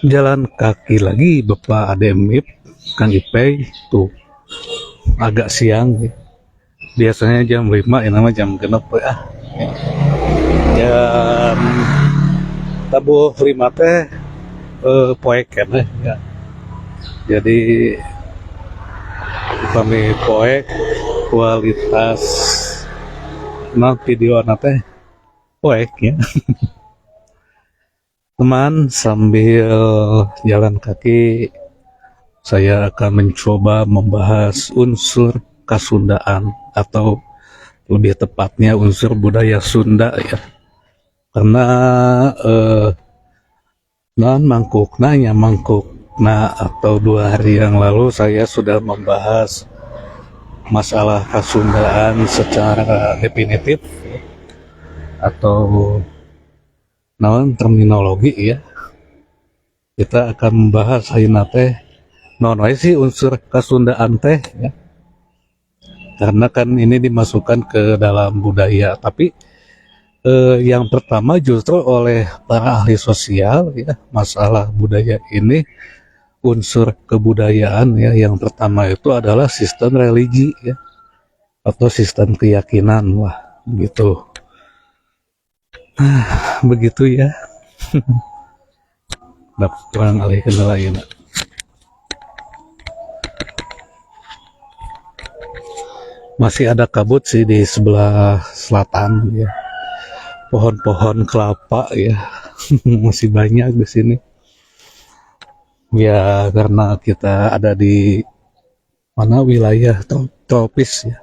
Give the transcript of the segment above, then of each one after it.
jalan kaki lagi Bapak Ademip, Kang Ipei tuh agak siang ya. Biasanya jam 5 ya, nama jam genep ya. Jam tabuh 5 teh poek kan ya. Jadi kami poek kualitas video teh poek ya. Teman, sambil jalan kaki saya akan mencoba membahas unsur Kasundaan atau lebih tepatnya unsur budaya Sunda ya. Karena mangkukna atau 2 hari yang lalu saya sudah membahas masalah Kasundaan secara definitif atau terminologi ya. Kita akan membahas ayeuna teh naon wae sih unsur Kasundaan teh ya. Karena kan ini dimasukkan ke dalam budaya, tapi yang pertama justru oleh para ahli sosial ya, masalah budaya ini unsur kebudayaan ya, yang pertama itu adalah sistem religi ya, atau sistem keyakinan lah gitu. Begitu ya. Dapat kurang alih kendala ya. Masih ada kabut sih di sebelah selatan ya. Pohon-pohon kelapa ya. Masih banyak di sini. Ya karena kita ada di mana wilayah tropis ya.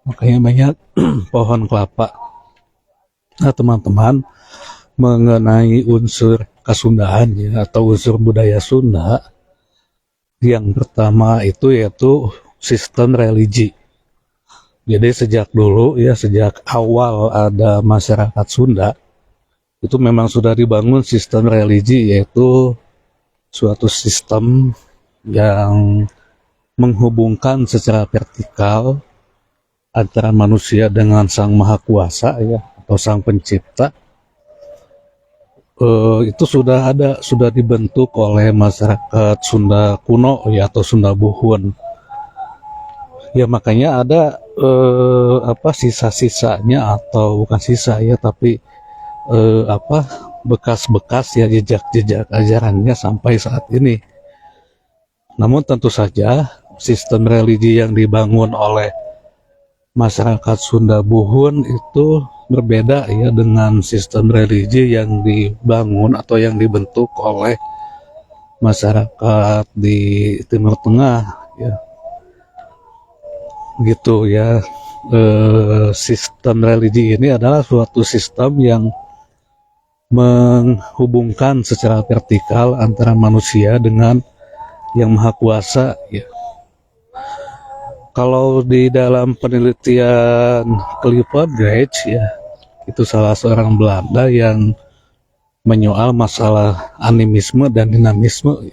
Makanya banyak pohon kelapa. Nah, teman-teman, mengenai unsur Kasundaan ya, atau unsur budaya Sunda, yang pertama itu yaitu sistem religi. Jadi sejak dulu ya, sejak awal ada masyarakat Sunda, itu memang sudah dibangun sistem religi, yaitu suatu sistem yang menghubungkan secara vertikal antara manusia dengan Sang Maha Kuasa ya, atau Sang Pencipta. Itu sudah dibentuk oleh masyarakat Sunda kuno ya, atau Sunda Buhun ya. Makanya ada sisa-sisanya, atau bukan sisa ya, tapi bekas-bekas ya, jejak-jejak ajarannya sampai saat ini. Namun tentu saja sistem religi yang dibangun oleh masyarakat Sunda Buhun itu berbeda ya dengan sistem religi yang dibangun atau yang dibentuk oleh masyarakat di Timur Tengah ya. Gitu ya. Sistem religi ini adalah suatu sistem yang menghubungkan secara vertikal antara manusia dengan Yang Maha Kuasa ya. Kalau di dalam penelitian Clifford Geertz ya, itu salah seorang Belanda yang menyoal masalah animisme dan dinamisme.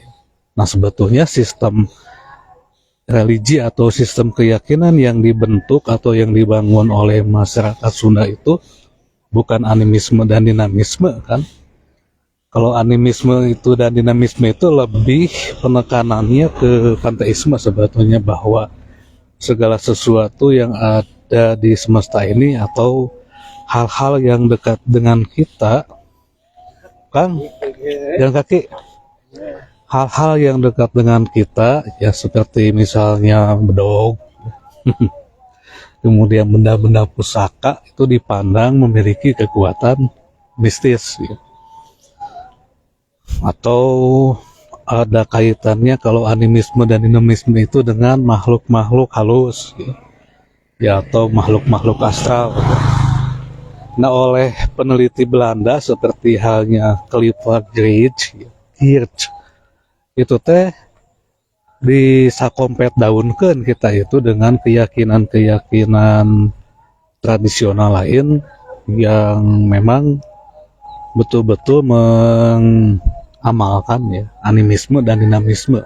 Nah, sebetulnya sistem religi atau sistem keyakinan yang dibentuk atau yang dibangun oleh masyarakat Sunda itu bukan animisme dan dinamisme kan. Kalau animisme itu dan dinamisme itu lebih penekanannya ke panteisme sebetulnya, bahwa segala sesuatu yang ada di semesta ini atau hal-hal yang dekat dengan kita, Kang, yang kaki, hal-hal yang dekat dengan kita ya, seperti misalnya bedog, kemudian benda-benda pusaka itu dipandang memiliki kekuatan mistis ya. Atau ada kaitannya kalau animisme dan dinamisme itu dengan makhluk-makhluk halus ya, atau makhluk-makhluk astral. Nah, oleh peneliti Belanda seperti halnya Clifford Geertz itu teh disakompet daunkeun kita itu dengan keyakinan-keyakinan tradisional lain yang memang betul-betul mengamalkan ya animisme dan dinamisme.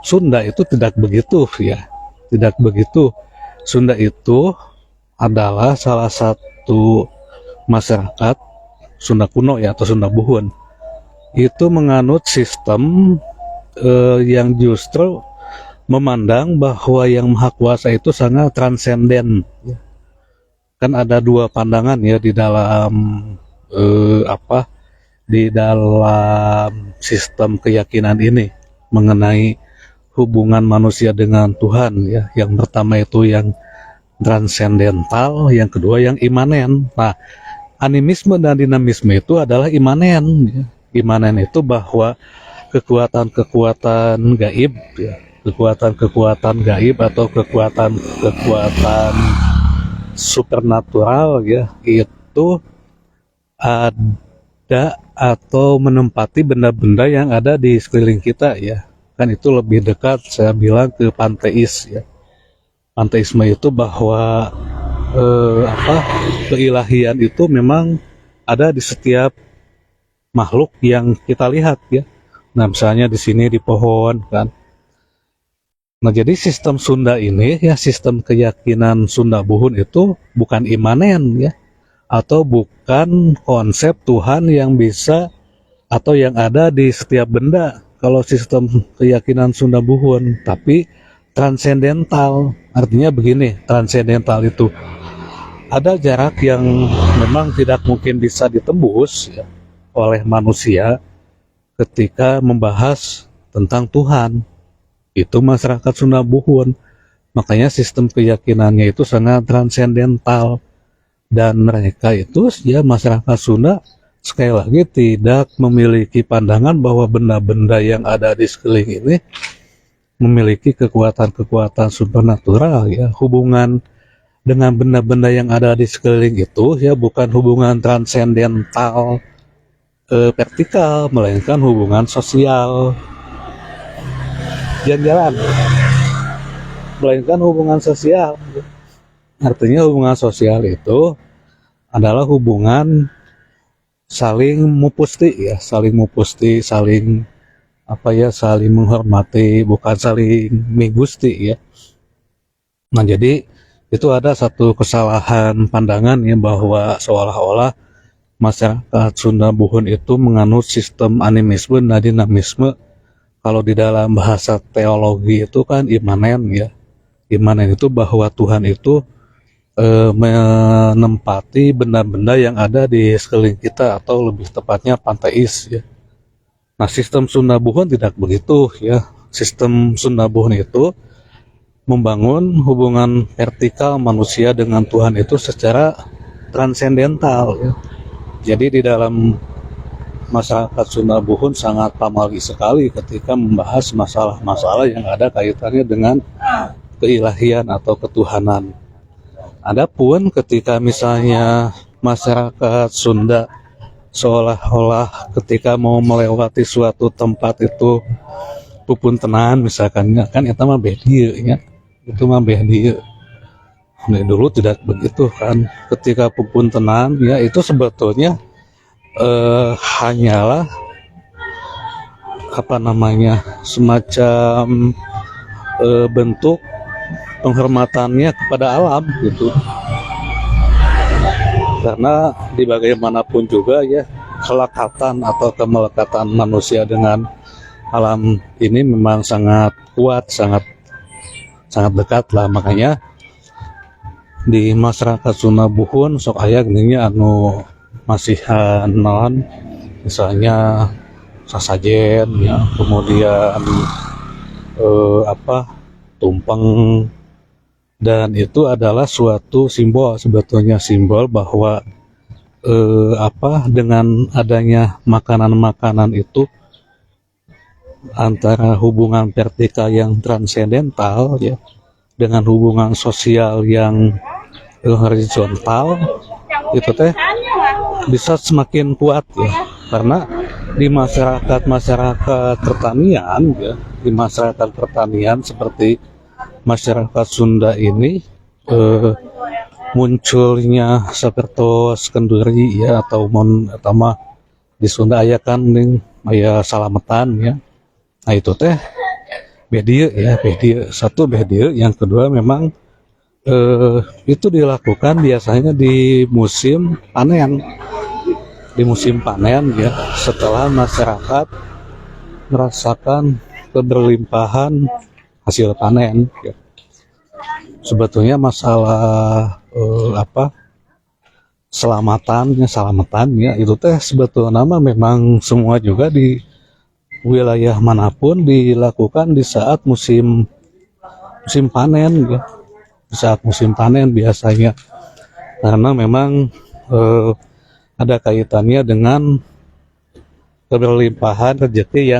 Sunda itu tidak begitu ya, tidak begitu. Sunda itu adalah salah satu masyarakat Sunda kuno ya, atau Sunda Buhun itu menganut sistem yang justru memandang bahwa yang maha kuasa itu sangat transenden. Kan ada dua pandangan ya di dalam di dalam sistem keyakinan ini mengenai hubungan manusia dengan Tuhan ya. Yang pertama itu yang transendental, yang kedua yang imanen. Nah, animisme dan dinamisme itu adalah imanen ya. Imanen itu bahwa kekuatan-kekuatan gaib ya, kekuatan-kekuatan gaib atau kekuatan-kekuatan supernatural ya, itu ada atau menempati benda-benda yang ada di sekeliling kita ya. Kan itu lebih dekat saya bilang ke panteis ya. Panteisme itu bahwa keilahian itu memang ada di setiap makhluk yang kita lihat ya. Nah, misalnya di sini di pohon kan. Nah, jadi sistem Sunda ini ya, sistem keyakinan Sunda Buhun itu bukan imanen ya, atau bukan konsep Tuhan yang bisa atau yang ada di setiap benda kalau sistem keyakinan Sunda Buhun, tapi transendental. Artinya begini, transendental itu ada jarak yang memang tidak mungkin bisa ditembus ya, oleh manusia ketika membahas tentang Tuhan. Itu masyarakat Sunda Buhun. Makanya sistem keyakinannya itu sangat transendental. Dan mereka itu ya, masyarakat Sunda sekali lagi tidak memiliki pandangan bahwa benda-benda yang ada di sekeliling ini memiliki kekuatan-kekuatan supernatural ya. Hubungan dengan benda-benda yang ada di sekeliling itu ya bukan hubungan transendental vertikal, melainkan hubungan sosial jalan-jalan, melainkan hubungan sosial. Artinya hubungan sosial itu adalah hubungan saling mupusti ya, saling mupusti, saling saling menghormati, bukan saling migusti ya. Nah, jadi itu ada satu kesalahan pandangan ya, bahwa seolah-olah masyarakat Sunda Buhun itu menganut sistem animisme dan dinamisme. Kalau di dalam bahasa teologi itu kan imanen ya. Imanen itu bahwa Tuhan itu menempati benda-benda yang ada di sekeliling kita, atau lebih tepatnya panteis ya. Nah, sistem Sunda Buhun tidak begitu ya. Sistem Sunda Buhun itu membangun hubungan vertikal manusia dengan Tuhan itu secara transendental ya. Jadi di dalam masyarakat Sunda Buhun sangat pamali sekali ketika membahas masalah-masalah yang ada kaitannya dengan keilahian atau ketuhanan. Adapun ketika misalnya masyarakat Sunda seolah-olah ketika mau melewati suatu tempat itu pupuntenan misalkan, kan itu mah bedieu ya. Itu mah bedieu. Nah, dulu tidak begitu kan. Ketika pupuntenan ya itu sebetulnya hanyalah semacam bentuk penghormatannya kepada alam gitu. Karena di bagaimanapun juga ya, kelekatan atau kemelekatan manusia dengan alam ini memang sangat kuat, sangat dekat lah. Makanya di masyarakat Sunda Buhun sok aya geuning anu masihan non, misalnya sasajen ya, kemudian tumpeng, dan itu adalah suatu simbol, sebetulnya simbol bahwa dengan adanya makanan-makanan itu antara hubungan vertikal yang transendental ya dengan hubungan sosial yang horizontal itu teh bisa semakin kuat ya. Karena di masyarakat pertanian ya, di masyarakat pertanian seperti masyarakat Sunda ini munculnya sapertos kenduri ya, atau di Sunda aya kan aya salametan ya. Nah, itu teh bedieu ya, satu bedieu, yang kedua memang itu dilakukan biasanya di musim panen. di musim panen ya, setelah masyarakat merasakan keberlimpahan hasil panen ya. Sebetulnya masalah selamatan ya itu teh sebetulnya memang semua juga di wilayah manapun dilakukan di saat musim panen ya, di saat musim panen biasanya, karena memang ada kaitannya dengan keberlimpahan rezeki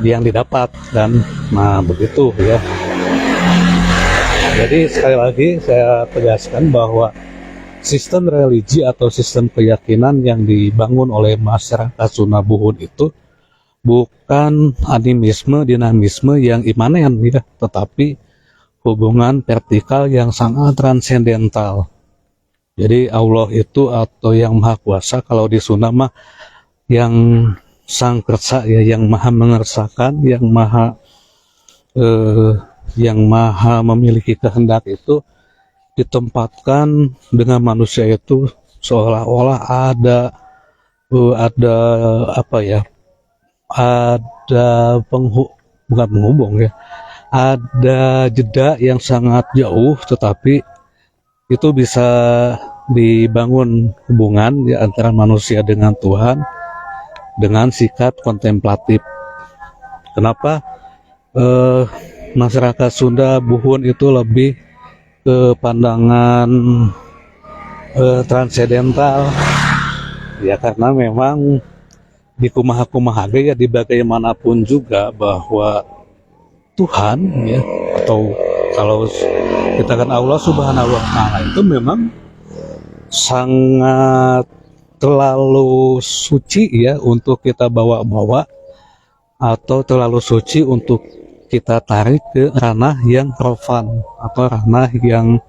yang didapat, dan nah begitu ya. Jadi sekali lagi saya tegaskan bahwa sistem religi atau sistem keyakinan yang dibangun oleh masyarakat Sunda Buhun itu bukan animisme, dinamisme yang imanen ya, tetapi hubungan vertikal yang sangat transendental. Jadi Allah itu atau yang Maha Kuasa kalau di Sunda mah yang Sang Kersa ya, yang Maha mengersakan, yang maha memiliki kehendak itu ditempatkan dengan manusia itu seolah-olah ada apa ya, ada bukan penghubung ya, ada jeda yang sangat jauh, tetapi itu bisa dibangun hubungan di antara manusia dengan Tuhan dengan sikap kontemplatif. Kenapa masyarakat Sunda Buhun itu lebih ke pandangan transendental ya, karena memang di kumaha-kumaha ya, di bagaimanapun juga bahwa Tuhan ya, atau kalau kita kan Allah Subhanahu wa Ta'ala itu memang sangat terlalu suci ya untuk kita bawa-bawa, atau terlalu suci untuk kita tarik ke ranah yang profan atau ranah yang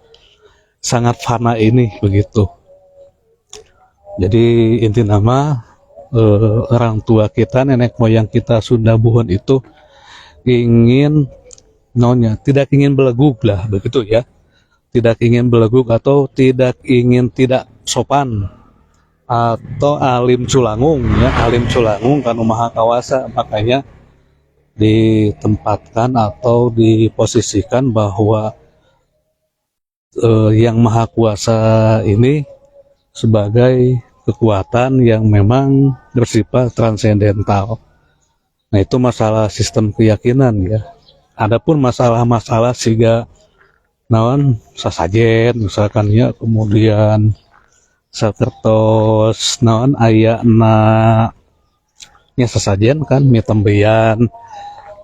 sangat fana ini begitu. Jadi inti nama orang tua kita, nenek moyang kita Sunda Buhun itu ingin tidak ingin belegug lah begitu ya, tidak ingin belegug atau tidak ingin tidak sopan atau alim culangung ya, alim culangung kan Maha Kawasa, makanya ditempatkan atau diposisikan bahwa yang Maha Kuasa ini sebagai kekuatan yang memang bersifat transendental. Nah itu masalah sistem keyakinan ya. Adapun masalah-masalah siga naon sasajen misalkan ya, kemudian sakertos naon aya na nya sasajen kan mitembean,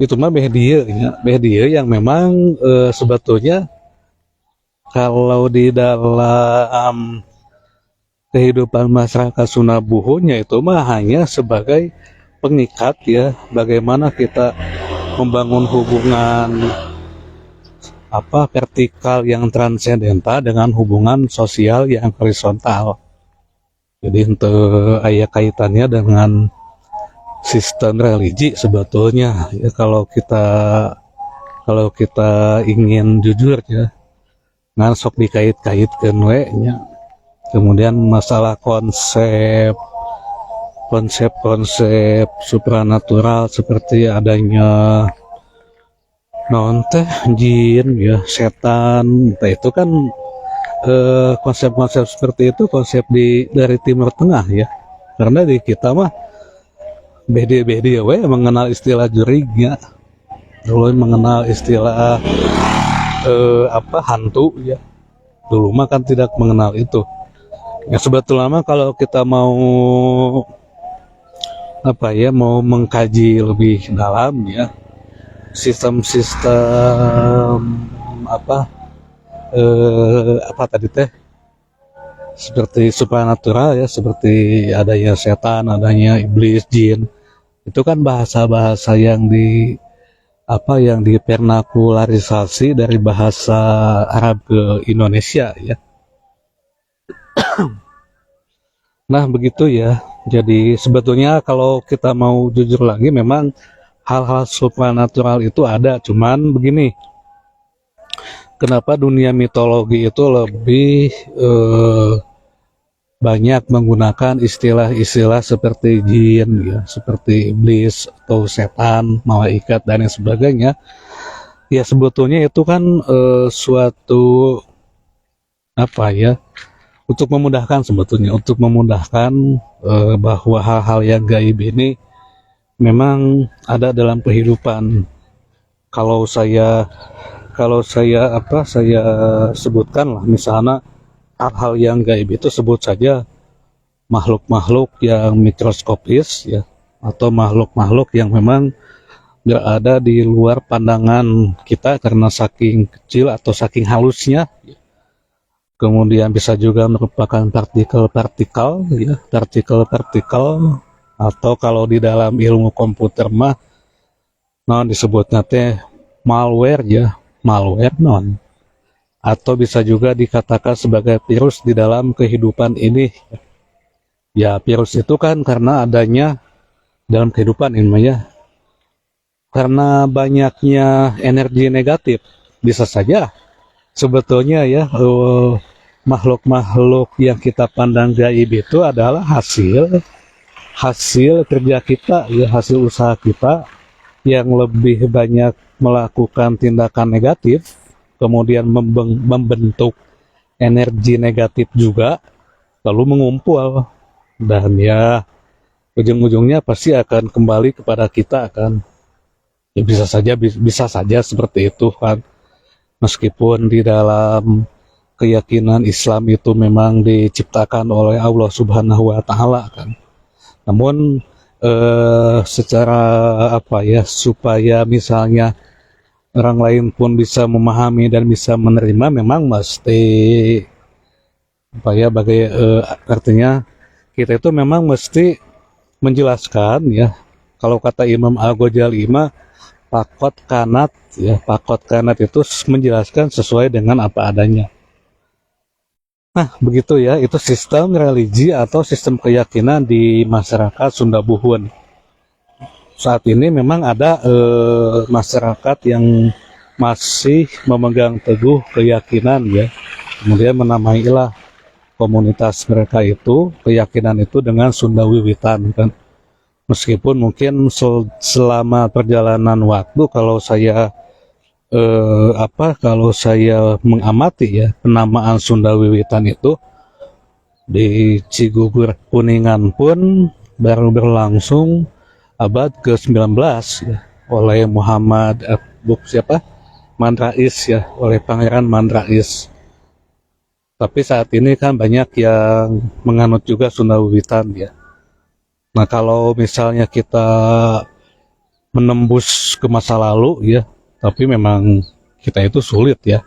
itu mah media yang memang sebetulnya kalau di dalam kehidupan masyarakat Sunda Buhunnya itu mah hanya sebagai pengikat ya, bagaimana kita membangun hubungan vertikal yang transendental dengan hubungan sosial yang horizontal. Jadi untuk ayat kaitannya dengan sistem religi sebetulnya ya, kalau kita ingin jujur ya, sok dikait-kaitkan we nya. Kemudian masalah konsep supranatural seperti adanya jin ya, setan, itu kan konsep-konsep seperti itu konsep dari Timur Tengah ya, karena di kita mah beda-beda we mengenal istilah jurignya, dulu mengenal istilah hantu ya, dulu mah kan tidak mengenal itu ya. Sebetulnya mah kalau kita mau mau mengkaji lebih dalam ya, sistem-sistem tadi teh seperti supranatural ya, seperti adanya setan, adanya iblis, jin, itu kan bahasa-bahasa yang divernakularisasi dari bahasa Arab ke Indonesia ya. Nah begitu ya. Jadi sebetulnya kalau kita mau jujur lagi, memang hal-hal supranatural itu ada, cuman begini, kenapa dunia mitologi itu lebih banyak menggunakan istilah-istilah seperti jin ya, seperti iblis atau setan, malaikat dan lain sebagainya. Ya sebetulnya itu kan suatu apa ya, untuk memudahkan, sebetulnya untuk memudahkan bahwa hal-hal yang gaib ini memang ada dalam kehidupan. Kalau saya saya sebutkan lah, misalnya hal-hal yang gaib itu sebut saja makhluk-makhluk yang mikroskopis ya, atau makhluk-makhluk yang memang berada di luar pandangan kita karena saking kecil atau saking halusnya. Kemudian bisa juga merupakan partikel-partikel ya, partikel-partikel, atau kalau di dalam ilmu komputer mah disebutnya teh malware ya, malware atau bisa juga dikatakan sebagai virus di dalam kehidupan ini. Ya virus itu kan karena adanya dalam kehidupan ini ya, karena banyaknya energi negatif, bisa saja sebetulnya ya makhluk-makhluk yang kita pandang gaib itu adalah hasil kerja kita ya, hasil usaha kita yang lebih banyak melakukan tindakan negatif, kemudian membentuk energi negatif juga, lalu mengumpul, dan ya ujung-ujungnya pasti akan kembali kepada kita kan. Ya bisa saja seperti itu kan. Meskipun di dalam keyakinan Islam itu memang diciptakan oleh Allah Subhanahu wa taala kan. Namun secara apa ya, supaya misalnya orang lain pun bisa memahami dan bisa menerima, memang mesti apa ya, artinya kita itu memang mesti menjelaskan ya. Kalau kata Imam Al-Ghazali mah pakot kanat ya, pakot kanat itu menjelaskan sesuai dengan apa adanya. Nah begitu ya, itu sistem religi atau sistem keyakinan di masyarakat Sunda Buhun. Saat ini memang ada masyarakat yang masih memegang teguh keyakinan ya, kemudian menamailah komunitas mereka itu, keyakinan itu dengan Sunda Wiwitan kan. Meskipun mungkin selama perjalanan waktu, kalau saya mengamati ya, penamaan Sunda Wiwitan itu di Cigugur Kuningan pun baru berlangsung abad ke-19 ya, oleh Muhammad Mandrais ya, oleh Pangeran Mandrais. Tapi saat ini kan banyak yang menganut juga Sunda Wiwitan ya. Nah kalau misalnya kita menembus ke masa lalu ya, tapi memang kita itu sulit ya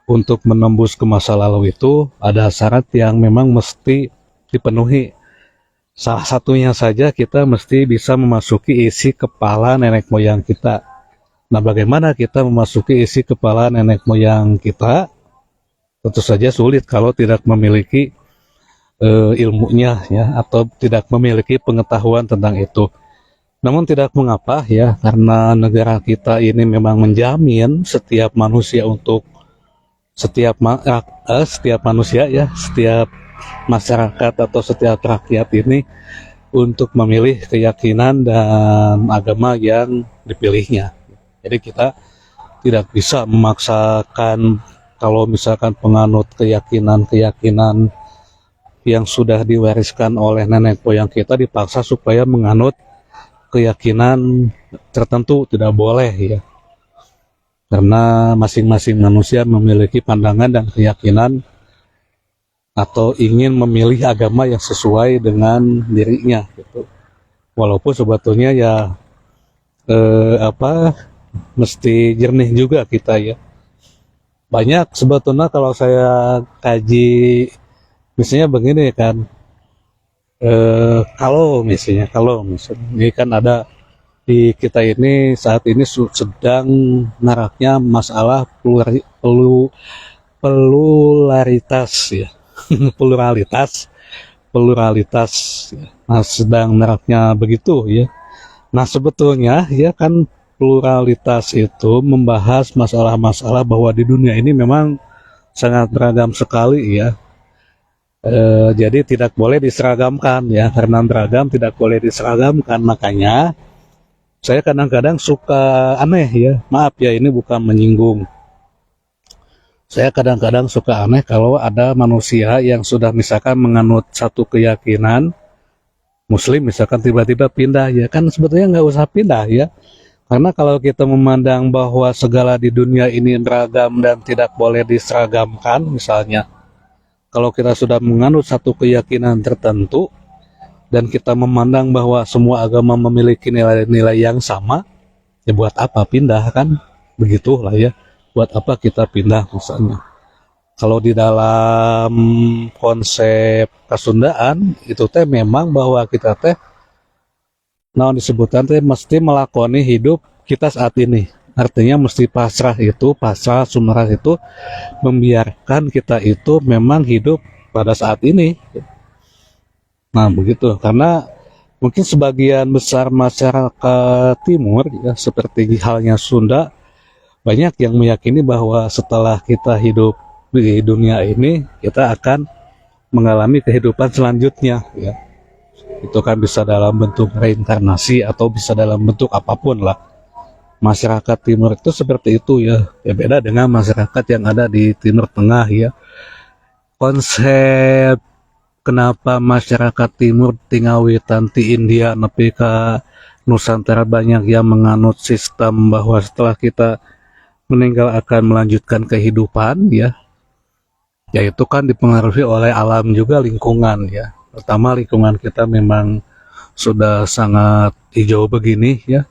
untuk menembus ke masa lalu, itu ada syarat yang memang mesti dipenuhi. Salah satunya saja kita mesti bisa memasuki isi kepala nenek moyang kita. Nah bagaimana kita memasuki isi kepala nenek moyang kita? Tentu saja sulit kalau tidak memiliki ilmunya ya, atau tidak memiliki pengetahuan tentang itu. Namun tidak mengapa ya, karena negara kita ini memang menjamin setiap manusia setiap manusia ya, setiap masyarakat atau setiap rakyat ini untuk memilih keyakinan dan agama yang dipilihnya. Jadi kita tidak bisa memaksakan, kalau misalkan penganut keyakinan yang sudah diwariskan oleh nenek moyang kita dipaksa supaya menganut keyakinan tertentu, tidak boleh ya. Karena masing-masing manusia memiliki pandangan dan keyakinan atau ingin memilih agama yang sesuai dengan dirinya gitu. Walaupun sebetulnya ya mesti jernih juga kita ya. Banyak sebetulnya kalau saya kaji, misalnya begini kan, kalau misalnya ini kan ada di kita ini saat ini sedang maraknya masalah pluralitas ya, pluralitas ya. Nah sedang maraknya begitu ya. Nah sebetulnya ya kan, pluralitas itu membahas masalah-masalah bahwa di dunia ini memang sangat beragam sekali ya. Jadi tidak boleh diseragamkan ya, karena beragam tidak boleh diseragamkan. Makanya saya kadang-kadang suka aneh ya, maaf ya ini bukan menyinggung. Saya kadang-kadang suka aneh kalau ada manusia yang sudah misalkan menganut satu keyakinan Muslim misalkan tiba-tiba pindah, ya kan sebetulnya nggak usah pindah ya. Karena kalau kita memandang bahwa segala di dunia ini beragam dan tidak boleh diseragamkan, misalnya, kalau kita sudah menganut satu keyakinan tertentu, dan kita memandang bahwa semua agama memiliki nilai-nilai yang sama, ya buat apa pindah kan? Begitulah ya, buat apa kita pindah misalnya. Kalau di dalam konsep kesundaan, itu teh memang bahwa kita teh nah disebutkan teh mesti melakoni hidup kita saat ini. Artinya mesti pasrah itu, pasrah sumerah itu membiarkan kita itu memang hidup pada saat ini. Nah begitu, karena mungkin sebagian besar masyarakat timur ya seperti halnya Sunda banyak yang meyakini bahwa setelah kita hidup di dunia ini kita akan mengalami kehidupan selanjutnya ya. Itu kan bisa dalam bentuk reinkarnasi atau bisa dalam bentuk apapun lah. Masyarakat timur itu seperti itu ya. Ya beda dengan masyarakat yang ada di Timur Tengah ya. Konsep kenapa masyarakat timur tinggal di India nepi ke Nusantara banyak yang menganut sistem bahwa setelah kita meninggal akan melanjutkan kehidupan ya. Ya itu kan dipengaruhi oleh alam juga lingkungan ya. Pertama lingkungan kita memang sudah sangat hijau begini ya.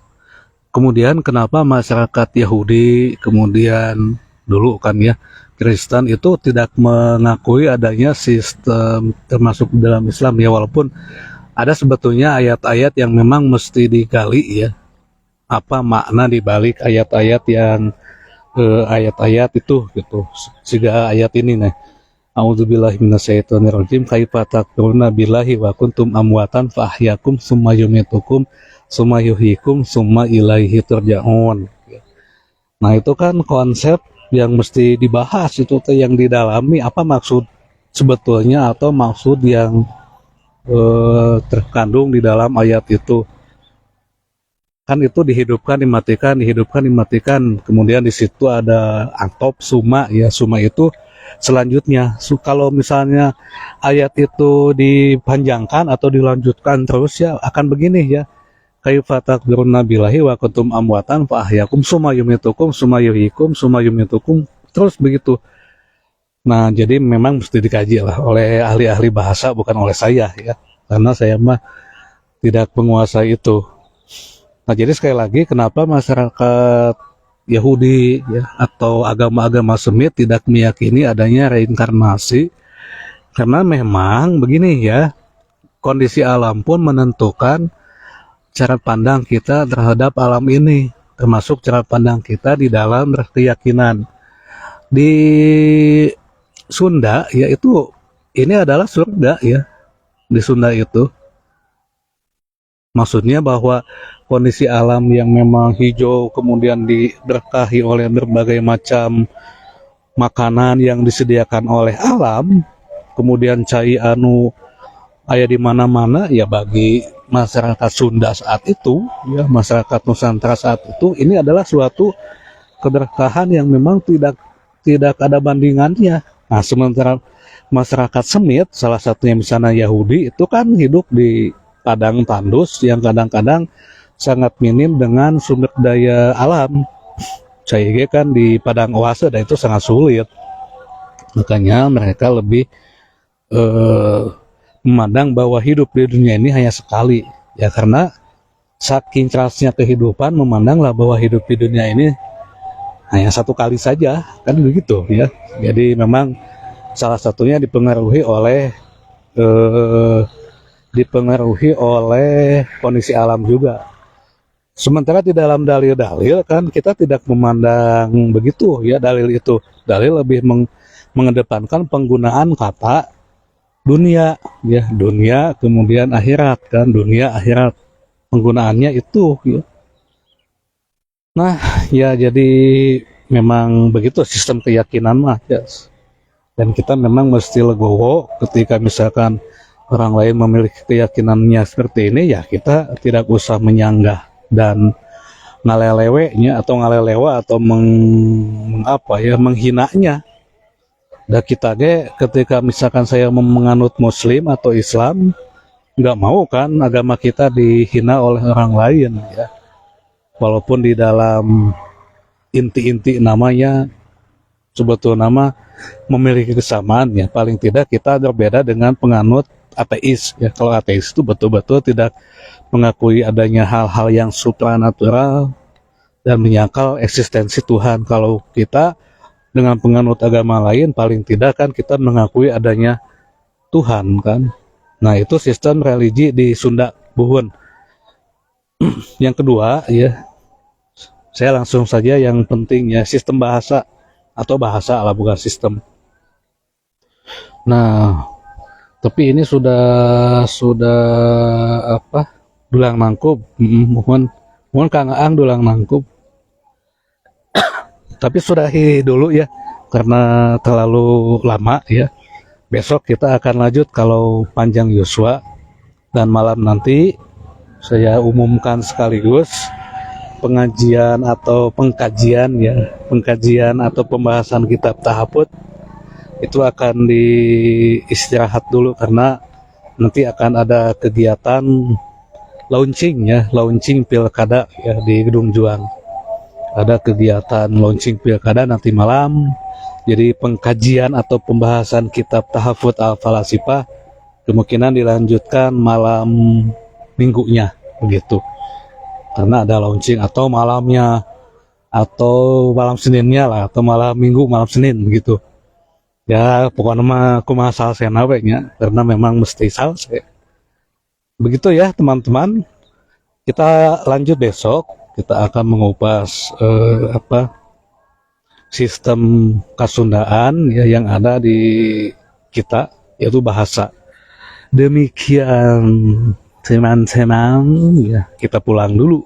Kemudian kenapa masyarakat Yahudi, kemudian dulu kan ya, Kristen itu tidak mengakui adanya sistem termasuk dalam Islam ya, walaupun ada sebetulnya ayat-ayat yang memang mesti digali ya. Apa makna dibalik ayat-ayat yang ayat-ayat itu gitu. Sehingga ayat ini nih. A'udzubillahi minasyaitonirrajim. Kaifa takfuruna billahi wa kuntum amwatan fa ahyakum summa yumitukum summa yuhyikum summa ilaihi turja'un. Nah, itu kan konsep yang mesti dibahas itu yang didalami apa maksud sebetulnya atau maksud yang terkandung di dalam ayat itu. Kan itu dihidupkan, dimatikan. Kemudian di situ ada antop, suma ya, suma itu selanjutnya. Kalau misalnya ayat itu dipanjangkan atau dilanjutkan terus ya akan begini ya. Kaifa takbiruna billahi wa kuntum amwatan fa ahyakum summa yumitukum summa yuhyikum summa yumitukum terus begitu. Nah, jadi memang mesti dikaji lah oleh ahli-ahli bahasa bukan oleh saya ya. Karena saya mah tidak menguasai itu. Nah, jadi sekali lagi kenapa masyarakat Yahudi ya, atau agama-agama Semit tidak meyakini adanya reinkarnasi? Karena memang begini ya, kondisi alam pun menentukan cara pandang kita terhadap alam ini, termasuk cara pandang kita di dalam berkeyakinan. Di Sunda yaitu ini adalah surga ya, di Sunda itu. Maksudnya bahwa kondisi alam yang memang hijau kemudian diberkahi oleh berbagai macam makanan yang disediakan oleh alam, kemudian cai anu aya di mana-mana ya bagi masyarakat Sunda saat itu, ya masyarakat Nusantara saat itu ini adalah suatu keberkahan yang memang tidak ada bandingannya. Nah, sementara masyarakat Semit, salah satunya misalnya Yahudi itu kan hidup di padang tandus yang kadang-kadang sangat minim dengan sumber daya alam. Saya kan di padang oase dan itu sangat sulit. Makanya mereka lebih memandang bahwa hidup di dunia ini hanya sekali. Ya karena saking kerasnya kehidupan memandanglah bahwa hidup di dunia ini hanya satu kali saja, kan begitu ya. Jadi memang salah satunya dipengaruhi oleh kondisi alam juga. Sementara di dalam dalil-dalil kan kita tidak memandang begitu ya dalil itu. Dalil lebih mengedepankan penggunaan kata dunia ya, dunia kemudian akhirat kan, dunia akhirat. Penggunaannya itu ya. Nah, ya jadi memang begitu sistem keyakinan mah ya. Dan kita memang mesti legowo ketika misalkan orang lain memiliki keyakinannya seperti ini, ya kita tidak usah menyanggah dan ngalelewenya atau ngalelewa atau menghinanya. Dan kita ketika misalkan saya menganut Muslim atau Islam, nggak mau kan agama kita dihina oleh orang lain ya. Walaupun di dalam inti-inti namanya sebetulnya nama memiliki kesamaan ya. Paling tidak kita berbeda dengan penganut ateis ya. Kalau ateis itu betul-betul tidak mengakui adanya hal-hal yang supranatural dan menyangkal eksistensi Tuhan. Kalau kita dengan penganut agama lain paling tidak kan kita mengakui adanya Tuhan kan. Nah, itu sistem religi di Sunda Buhun. Yang kedua ya, saya langsung saja yang penting ya, sistem bahasa atau bahasa lah, bukan sistem. Nah, tapi ini sudah dulang nangkub. Mohon Kang Aang dulang nangkub. Tapi sudahi dulu ya, karena terlalu lama ya. Besok kita akan lanjut kalau panjang Yosua, dan malam nanti saya umumkan sekaligus pengkajian atau pembahasan kitab Tahaput. Itu akan diistirahat dulu karena nanti akan ada kegiatan launching pilkada ya di Gedung Juang. Ada kegiatan launching pilkada nanti malam. Jadi pengkajian atau pembahasan kitab Tahafut Al-Falasifah kemungkinan dilanjutkan malam minggunya begitu. Karena ada launching atau malamnya atau malam Seninnya lah, atau malam Minggu malam Senin begitu. Ya pokoknya mah aku masal saya naweknya karena memang mesti salse. Begitu ya teman-teman. Kita lanjut besok. Kita akan mengupas sistem Kasundaan ya, yang ada di kita, yaitu bahasa. Demikian teman-teman ya, kita pulang dulu.